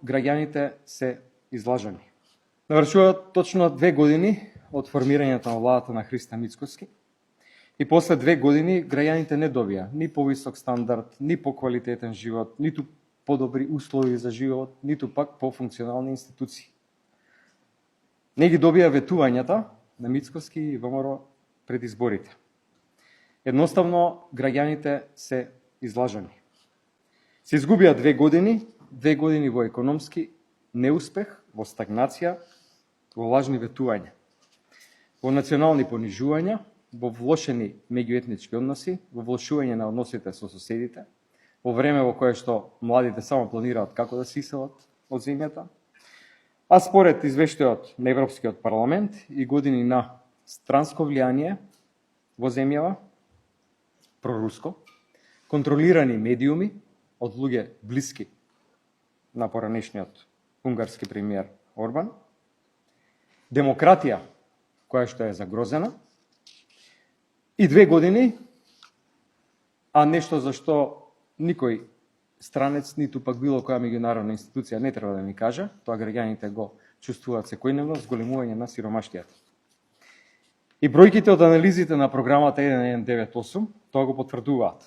граѓаните се излажани. Навршуваат точно 2 години од формирањето на владата на Христа Мицкоски и после 2 години граѓаните не добија ни повисок стандард, ни поквалитетен живот, ниту подобри услови за живот, ниту пак пофункционални институции. Не ги добија ветувањата на Мицкоски и ВМРО пред изборите. Едноставно, граѓаните се излажани. Се изгубија 2 години во економски неуспех, во стагнација, во лажни ветувања, во национални понижувања, во влошени меѓуетнички односи, во влошување на односите со соседите, во време во кое што младите само планираат како да се иселат од земјата, а според извештајот на Европскиот парламент и години на странско влијание во земјава, проруско, контролирани медиуми од луѓе блиски на поранешниот унгарски премиер Орбан, демократија која што е загрозена и 2 години, а нешто за што никој странец, ниту пак било која меѓународна институција не треба да ми каже, тоа граѓаните го чувствуваат секојдневно, зголемување на сиромаштијата. И бројките од анализите на програмата 1.1.9.8 тоа го потврдуваат.